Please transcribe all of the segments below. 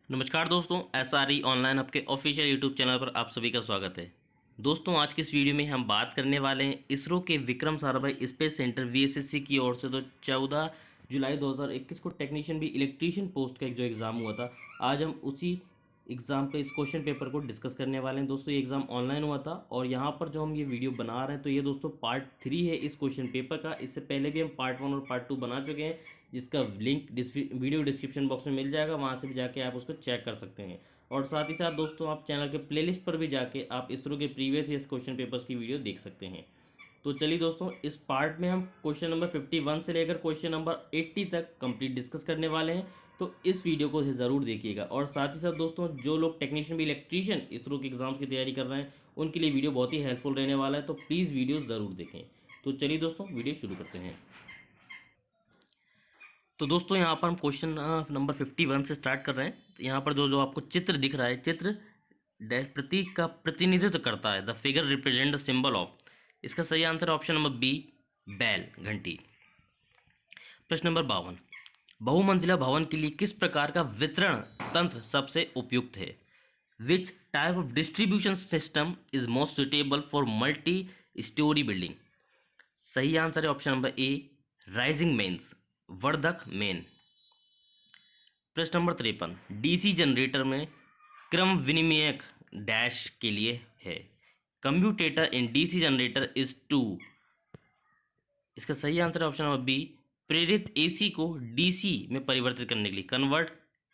नमस्कार दोस्तों, SRE online आपके ऑफिशियल यूट्यूब चैनल पर आप सभी का स्वागत है। दोस्तों, आज की इस वीडियो में हम बात करने वाले हैं इसरो के Vikram Sarabhai space centre VSSC की ओर से 14 जुलाई 2021 को टेक्नीशियन भी इलेक्ट्रीशियन पोस्ट का एक जो एग्ज़ाम हुआ था, आज हम उसी एग्ज़ाम के इस क्वेश्चन पेपर को डिस्कस करने वाले हैं। दोस्तों, ये एग्ज़ाम ऑनलाइन हुआ था और यहाँ पर जो हम ये वीडियो बना रहे हैं तो ये दोस्तों पार्ट 3 है इस क्वेश्चन पेपर का। इससे पहले भी हम पार्ट 1 और पार्ट 2 बना चुके हैं, जिसका लिंक वीडियो डिस्क्रिप्शन बॉक्स में मिल जाएगा, वहाँ से भी जाके आप उसको चेक कर सकते हैं। और साथ ही साथ दोस्तों, आप चैनल के प्लेलिस्ट पर भी जाके आप इसरो के प्रीवियस ईयर्स क्वेश्चन पेपर्स की वीडियो देख सकते हैं। तो चलिए दोस्तों, इस पार्ट में हम क्वेश्चन नंबर 51 से लेकर क्वेश्चन नंबर 80 तक कंप्लीट डिस्कस करने वाले हैं। तो इस वीडियो को ज़रूर देखिएगा। और साथ ही साथ दोस्तों, जो लोग टेक्नीशियन भी इलेक्ट्रीशियन इसरो के एग्जाम्स की तैयारी कर रहे हैं, उनके लिए वीडियो बहुत ही हेल्पफुल रहने वाला है, तो प्लीज़ वीडियो ज़रूर देखें। तो चलिए दोस्तों, वीडियो शुरू करते हैं। तो दोस्तों, यहाँ पर हम क्वेश्चन नंबर 51 से स्टार्ट कर रहे हैं। तो यहाँ पर जो जो आपको चित्र दिख रहा है, चित्र प्रतीक का प्रतिनिधित्व करता है। The figure represent the symbol of. इसका सही आंसर ऑप्शन नंबर बी, बैल, घंटी। प्रश्न नंबर 52, बहुमंजिला भवन के लिए किस प्रकार का वितरण तंत्र सबसे उपयुक्त है? Which type of distribution system is most suitable for multi storey building? सही आंसर है option number A, rising mains, वर्धक मेन। प्रश्न नंबर 53, डीसी जनरेटर में क्रम विनिमयक डैश के लिए है। Commutator in DC generator is to. इसका सही आंसर है ऑप्शन नंबर बी, प्रेरित एसी को डीसी में परिवर्तित करने के लिए, convert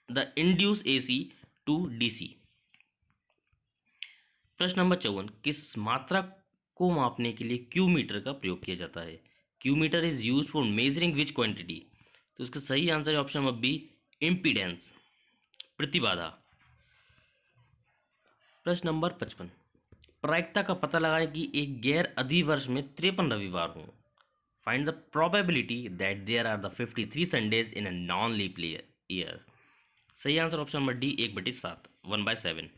the induce AC to DC. प्रश्न नंबर 54, किस मात्रा को मापने के लिए क्यू मीटर का प्रयोग किया जाता है? Q meter is use for measuring which quantity? तो इसका सही आंसर है ऑप्शन नंबर बी, इम्पीडेंस, प्रतिबाधा। प्रश्न नंबर 55, प्रायिकता का पता लगाएं कि एक गैर अधिवर्ष में 53 रविवार हों। Find the probability that there are the 53 Sundays in a non leap year. सही answer option number D, 1/7, 1/7।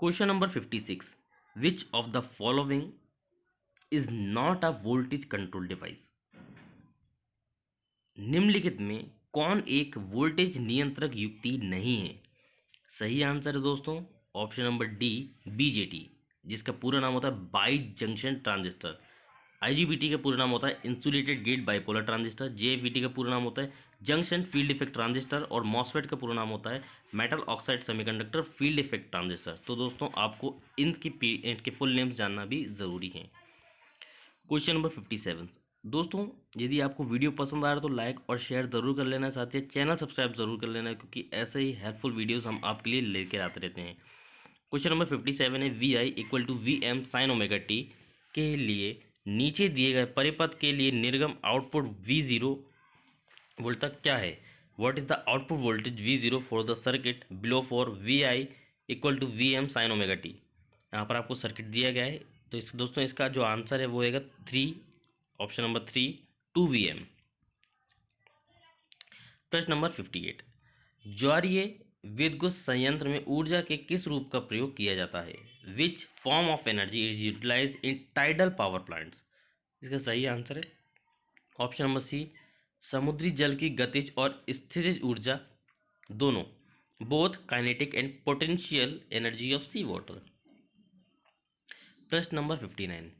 Question number 56, which of the following is not a voltage control device? निम्नलिखित में कौन एक वोल्टेज नियंत्रक युक्ति नहीं है? सही आंसर है दोस्तों ऑप्शन नंबर डी, बीजेटी, जिसका पूरा नाम होता है बाई जंक्शन ट्रांजिस्टर। आईजीबीटी का पूरा नाम होता है इंसुलेटेड गेट बाइपोलर ट्रांजिस्टर। जेएफईटी का पूरा नाम होता है जंक्शन फील्ड इफेक्ट ट्रांजिस्टर। और मॉसफेट का पूरा नाम होता है metal oxide semiconductor field effect transistor. तो दोस्तों, आपको इनके फुल नेम्स जानना भी ज़रूरी है। क्वेश्चन नंबर 57, दोस्तों, यदि आपको वीडियो पसंद आ रहा है तो लाइक और शेयर ज़रूर कर लेना, साथ ही चैनल सब्सक्राइब ज़रूर कर लेना, क्योंकि ऐसे ही हेल्पफुल वीडियोस हम आपके लिए लेकर आते रहते हैं। क्वेश्चन नंबर 57 है, V I equal to V M sine omega T के लिए नीचे दिए गए परिपथ के लिए निर्गम आउटपुट V0 वोल्ट तक क्या है? What is the output voltage V0 for the circuit below for V I equal to V M sine omega T? यहाँ पर आपको सर्किट दिया गया है, तो दोस्तों इसका जो आंसर है वो होगा 3, ऑप्शन नंबर 3, 2 VM। प्रश्न नंबर 58, ज्वारीय विद्युत संयंत्र में ऊर्जा के किस रूप का प्रयोग किया जाता है? Which form of energy is utilize in tidal power plants? इसका सही आंसर है ऑप्शन नंबर सी, समुद्री जल की गतिज और स्थितिज ऊर्जा दोनों, both kinetic and potential energy of sea water. प्रश्न नंबर 59,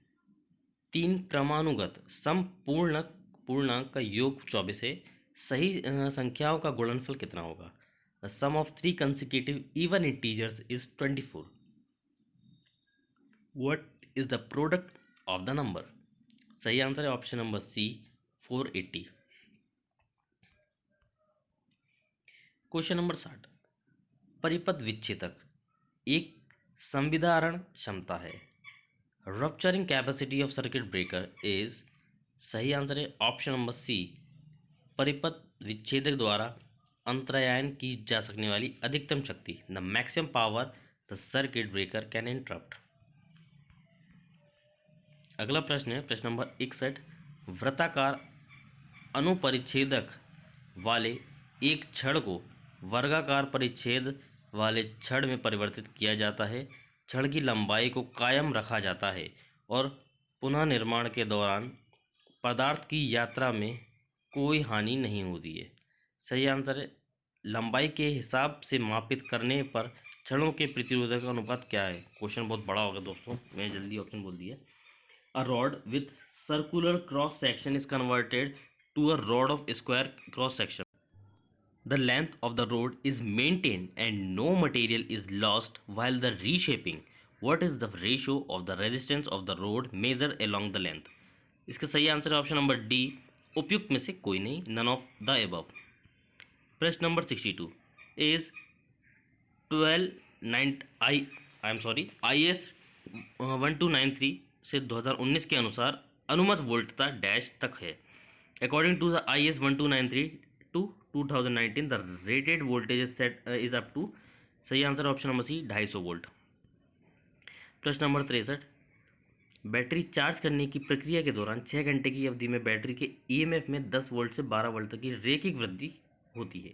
तीन क्रमानुगत समपूर्णक पूर्णांक का योग 24 है, सही संख्याओं का गुणनफल कितना होगा? The sum of three consecutive even integers is 24। What is the product of the number? सही आंसर है option number C, 480। Question number 60, परिपथ विच्छेदक एक संविदारण क्षमता है। Rupturing capacity of circuit breaker is. सही आंसर है ऑप्शन नंबर सी, परिपथ विच्छेदक द्वारा अंतरायन की जा सकने वाली अधिकतम शक्ति, the maximum power the circuit breaker can interrupt. अगला प्रश्न है प्रश्न नंबर 61, वृत्ताकार अनुपरिच्छेदक वाले एक छड़ को वर्गाकार परिच्छेद वाले छड़ में परिवर्तित किया जाता है। छड़ की लंबाई को कायम रखा जाता है और पुनः निर्माण के दौरान पदार्थ की यात्रा में कोई हानि नहीं होती है। सही आंसर है लंबाई के हिसाब से मापित करने पर क्षणों के प्रतिरोधक का अनुपात क्या है? क्वेश्चन बहुत बड़ा होगा दोस्तों, मैंने जल्दी ऑप्शन बोल दिया। A rod with circular cross section is converted to a rod of square cross section. The length of the road is maintained and no material is lost while the reshaping. What is the ratio of the resistance of the road measured along the length? इसका सही answer है option number D, उपयुक्त में से कोई नहीं, none of the above. प्रश्न number 62 is 12 1293 से 2019 के अनुसार अनुमत वोल्टता डैश तक है. According to the IS 1293 to 2019 the rated voltage is set is up to. सही answer option number C 250 volt. प्रश्न नंबर 63 बैटरी चार्ज करने की प्रक्रिया के दौरान 6 घंटे की अवधि में बैटरी के EMF में 10 वोल्ट से 12 वोल्ट तक की रैखिक वृद्धि होती है.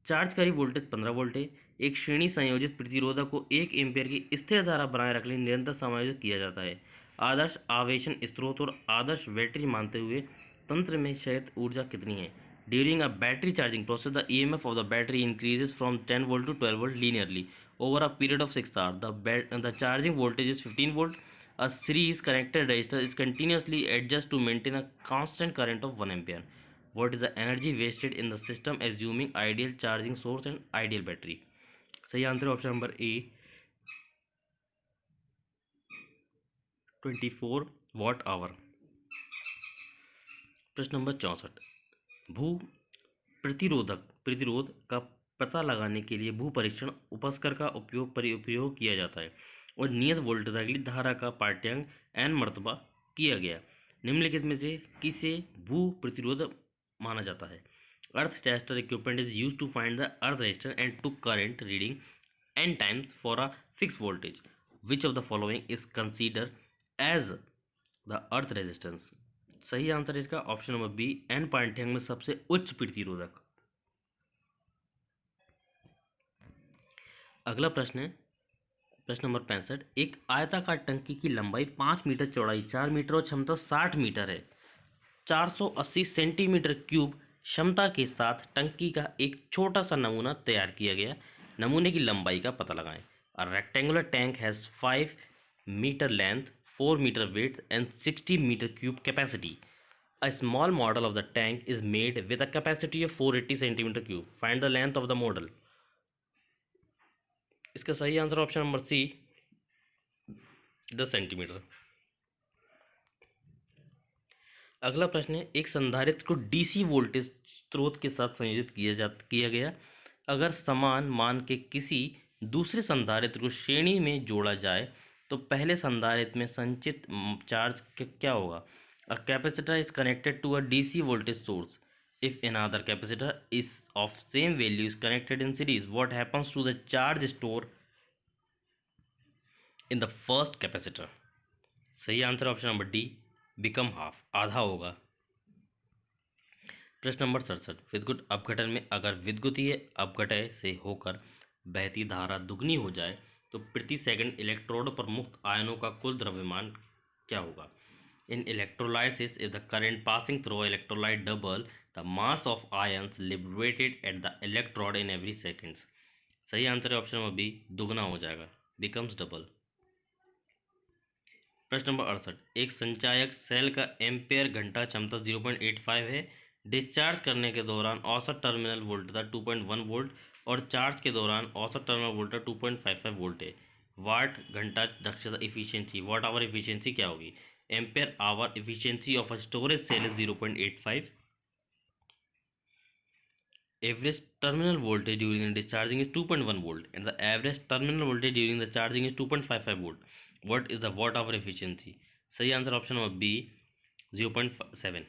चार्जकारी वोल्टेज 15 वोल्ट है. एक श्रेणी संयोजित प्रतिरोधक को 1 एम्पियर की स्थिर धारा बनाए रखने निरंतर समायोजित किया जाता है. आदर्श आवेशन स्रोत और आदर्श बैटरी मानते हुए तंत्र में क्षयित ऊर्जा कितनी है? During a battery charging process the EMF of the battery increases from 10 volt to 12 volt linearly over a period of 6 hours. The charging voltage is 15 volt. A series connected resistor is continuously adjusted to maintain a constant current of 1 ampere. What is the energy wasted in the system assuming ideal charging source and ideal battery? सही answer option number ए 24 watt hour. प्रश्न number 64 भू प्रतिरोध का पता लगाने के लिए भू परीक्षण उपस्कर का उपयोग किया जाता है और नियत वोल्टता के लिए धारा का पाठ्यांक n मर्तबा किया गया. निम्नलिखित में से किसे भू प्रतिरोध माना जाता है? Earth tester equipment is use to find the earth resistance and to current reading n times for a fix voltage. Which of the following is consider as the earth resistance? सही आंसर इसका option number B, n पाठ्यांक में सबसे उच्च प्रतिरोधक. अगला प्रश्न है प्रश्न नंबर 65. एक आयताकार टंकी की लंबाई 5 मीटर, चौड़ाई 4 मीटर और क्षमता 60 मीटर है. 480 सेंटीमीटर क्यूब क्षमता के साथ टंकी का एक छोटा सा नमूना तैयार किया गया. नमूने की लंबाई का पता लगाएं. A rectangular tank has 5 metre length, 4 metre width and 60 metre cube capacity. A small model of the tank is made with a capacity of 480 centimeter cube. Find the length of the model. इसका सही answer option number C 10 centimetre. अगला प्रश्न है एक संधारित्र को DC voltage स्रोत के साथ संयोजित किया गया. अगर समान मान के किसी दूसरे संधारित्र को श्रेणी में जोड़ा जाए तो पहले संधारित्र में संचित चार्ज क्या होगा? A capacitor is connected to a DC voltage source. If another capacitor is of same value is connected in series, what happens to the charge stored in the first capacitor? सही answer option number D, become half, आधा होगा. प्रश्न number 67. विद्युत अपघटन में अगर विद्युतीय अपघटय से होकर बहती धारा दुगनी हो जाए तो प्रति सेकंड इलेक्ट्रोड पर मुक्त आयनों का कुल द्रव्यमान क्या होगा? In electrolysis, if the current passing through electrolyte double the mass of ions liberated at the electrode in every seconds. सही आंसर है ऑप्शन नंबर बी, दुगना हो जाएगा, becomes double. प्रश्न नंबर 68. एक संचायक सेल का एम्पेयर घंटा क्षमता 0.85 है. डिस्चार्ज करने के दौरान औसत टर्मिनल वोल्टता 2.1 वोल्ट और चार्ज के दौरान औसत टर्मिनल वोल्टता 2.55 वोल्ट है. वाट घंटा दक्षता इफिशियंसी, वाट आवर इफिशियंसी क्या होगी? Ampere hour efficiency of a storage cell is 0.85. Average terminal voltage during the discharging is 2.1 volt and the average terminal voltage during the charging is 2.55 volt. What is the watt hour efficiency? सही answer option number B 0.7.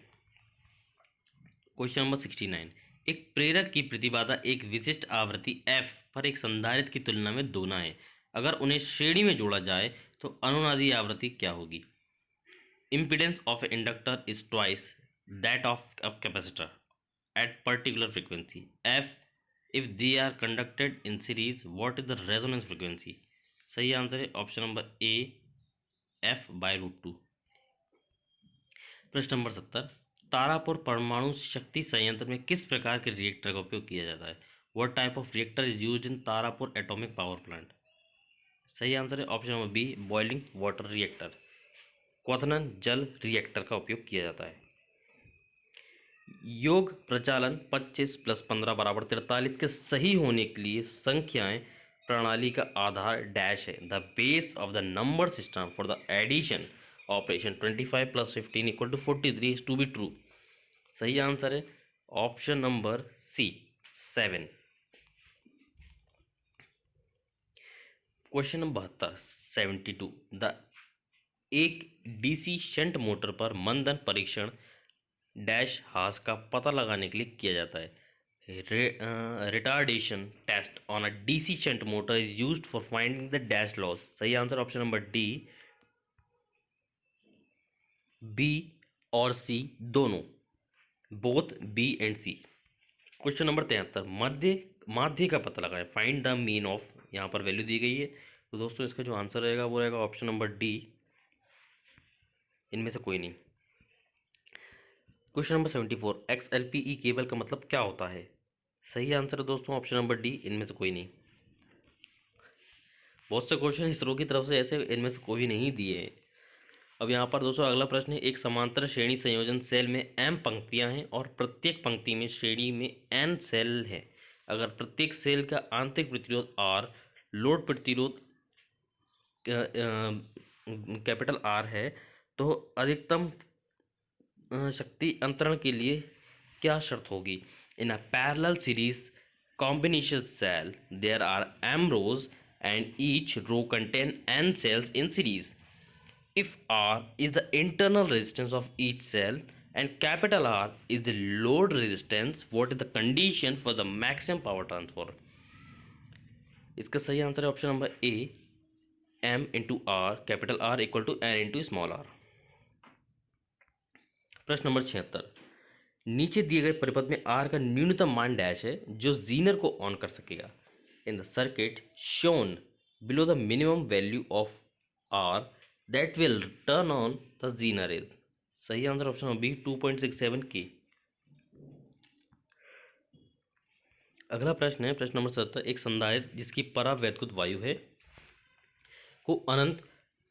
Question number 69. एक प्रेरक की प्रतिबाधा एक विशिष्ट आवृत्ति f पर एक संधारित्र की तुलना में दोना है. अगर उन्हें श्रेणी में जोड़ा जाए तो अनुनादी आवृत्ति क्या होगी? Impedance of an inductor is twice that of a capacitor at particular frequency f. If they are conducted in series, what is the resonance frequency? सही आंसर है ऑप्शन नंबर ए f/√2. प्रश्न नंबर 70. तारापुर परमाणु शक्ति संयंत्र में किस प्रकार के रिएक्टर का उपयोग किया जाता है? What type of reactor is used in Tarapur atomic power plant? सही आंसर है option number B, boiling water reactor. क्वथनन जल रिएक्टर का उपयोग किया जाता है। योग प्रचालन 25 + 15 = 43 के सही होने के लिए संख्याएं प्रणाली का आधार डैश है। The base of the number system for the addition operation 25 + 15 = 43 is to be true. सही आंसर है option number C, 7। Question number 72 द एक डीसी शंट मोटर पर मंदन परीक्षण डैश हास का पता लगाने के लिए किया जाता है। Retardation test on a DC shunt motor is used for finding the dash loss. सही answer option number D, B और सी दोनों, both B and C. Question number 73 माध्य का पता लगाएं, फाइंड द मीन ऑफ। यहाँ पर वैल्यू दी गई है, तो दोस्तों इसका जो आंसर रहेगा वो रहेगा ऑप्शन नंबर डी, इनमें से कोई नहीं। क्वेश्चन नंबर 74 XLPE केबल का मतलब क्या होता है? सही आंसर है दोस्तों ऑप्शन नंबर डी, इनमें से कोई नहीं। बहुत से क्वेश्चन इसरो की तरफ से ऐसे इनमें से कोई नहीं दिए हैं। अब यहाँ पर दोस्तों अगला प्रश्न है, एक समांतर श्रेणी संयोजन सेल में m पंक्तियां हैं और प्रत्येक पंक्ति में श्रेणी में n सेल हैं। अगर प्रत्येक सेल का आंतरिक प्रतिरोध R, लोड प्रतिरोध कैपिटल R है, तो अधिकतम शक्ति अंतरण के लिए क्या शर्त होगी? In a parallel series combination cell there are m rows and each row contain n cells in series. If R is the internal resistance of each cell and capital R is the load resistance, what is the condition for the maximum power transfer? इसका सही answer है option number A, m into R capital R equal to n into small r। प्रश्न number 76 नीचे दिए गए परिपथ में R का न्यूनतम मान डैश है जो जीनर को ऑन कर सकेगा। In the circuit shown below the minimum value of R that will turn on the zener is। सही आंसर ऑप्शन नंबर बी, 2.67 के। अगला प्रश्न है प्रश्न नंबर 77 एक संधारित्र जिसकी परावैद्युत वायु है को अनंत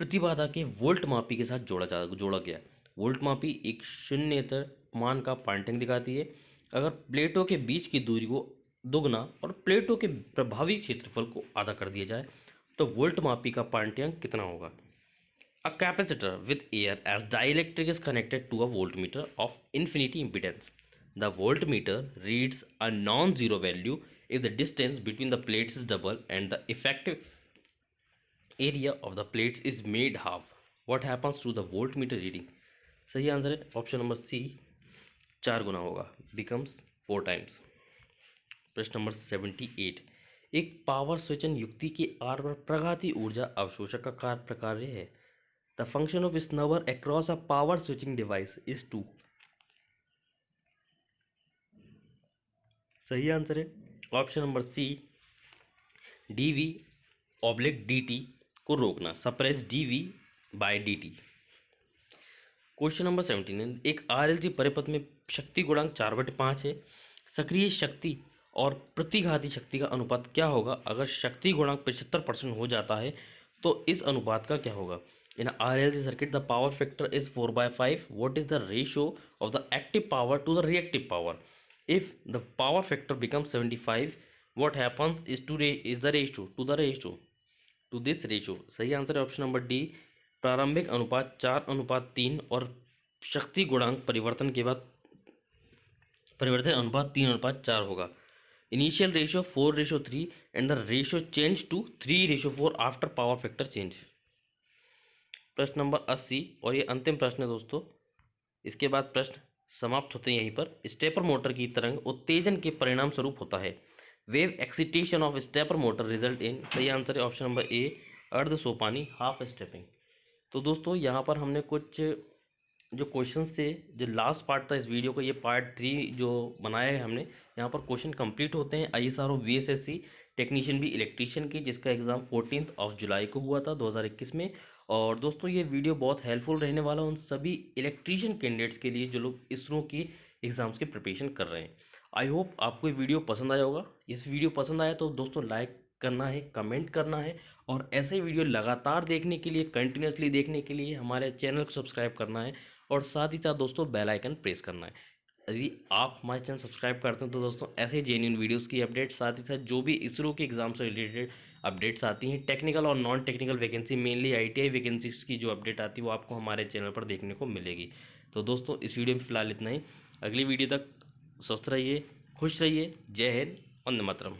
प्रतिबाधा के वोल्ट मापी के साथ जोड़ा गया। वोल्ट मापी एक शून्येतर मान का पांटिंग दिखाती है। अगर प्लेटों के बीच की दूरी को दोगुना और प्लेटों के प्रभावी क्षेत्रफल को आधा कर दिया जाए तो वोल्ट मापी का पांटियांक कितना होगा? A capacitor with air as dielectric is connected to a voltmeter of infinity impedance. The voltmeter reads a non-zero value if the distance between the plates is double and the effective area of the plates is made half. What happens to the voltmeter reading? सही answer है option number सी, 4 गुना होगा, becomes 4 times. प्रश्न number 78 एक power स्विचन युक्ति के are पर प्रघाती ऊर्जा अवशोषक का प्रकार्य है। The function of snubber across a power switching device is to। सही आंसर है option number C, dv oblique dt को रोकना, suppress dv by dt। Question number 17 एक RLC परिपथ में शक्ति गुणांक 4/5 है। सक्रिय शक्ति और प्रतिघाती शक्ति का अनुपात क्या होगा? अगर शक्ति गुणांक 75% हो जाता है तो इस अनुपात का क्या होगा? In a RLC circuit, the power factor is 4/5. What is the ratio of the active power to the reactive power? If the power factor becomes 75, what happens is the ratio to this ratio. सही answer है option number D, प्रारंभिक अनुपात 4/3 और शक्ति गुणांक परिवर्तन के बाद परिवर्तित अनुपात 3/4 होगा। Initial ratio 4/3 and the ratio change to 3/4 after power factor change. प्रश्न नंबर 80 और ये अंतिम प्रश्न है दोस्तों, इसके बाद प्रश्न समाप्त होते हैं यहीं पर। स्टेपर मोटर की तरंग उत्तेजन के परिणाम स्वरूप होता है। Wave excitation of stepper motor result in. सही आंसर है ऑप्शन नंबर ए, अर्ध सोपानी हाफ स्टेपिंग। तो दोस्तों यहाँ पर हमने कुछ जो क्वेश्चंस थे, जो लास्ट पार्ट था इस वीडियो का, ये पार्ट 3 जो बनाया है हमने, यहाँ पर क्वेश्चन कंप्लीट होते हैं ISRO VSSC टेक्नीशियन भी इलेक्ट्रीशियन की, जिसका एग्ज़ाम 14 जुलाई को हुआ था 2021 में। और दोस्तों ये वीडियो बहुत हेल्पफुल रहने वाला उन सभी इलेक्ट्रीशियन कैंडिडेट्स के लिए जो लोग इसरो की एग्ज़ाम्स की प्रिपरेशन कर रहे हैं। आई होप आपको ये वीडियो पसंद आया होगा। इस वीडियो पसंद आया तो दोस्तों लाइक करना है, कमेंट करना है, और ऐसे ही वीडियो लगातार देखने के लिए, कंटिन्यूसली देखने के लिए हमारे चैनल को सब्सक्राइब करना है, और साथ ही साथ दोस्तों बेल आइकन प्रेस करना है। यदि आप हमारे चैनल सब्सक्राइब करते हैं तो दोस्तों ऐसे जेन्युइन वीडियोस की अपडेट, साथ ही साथ जो भी इसरो के एग्जाम से रिलेटेड अपडेट्स आती हैं, टेक्निकल और non technical vacancy, mainly ITI vacancies की जो अपडेट आती है वो आपको हमारे चैनल पर देखने को मिलेगी। तो दोस्तों इस वीडियो में फिलहाल इतना ही। अगली वीडियो तक स्वस्थ रहिए, खुश रहिए। जय हिंद, वंदे मातरम।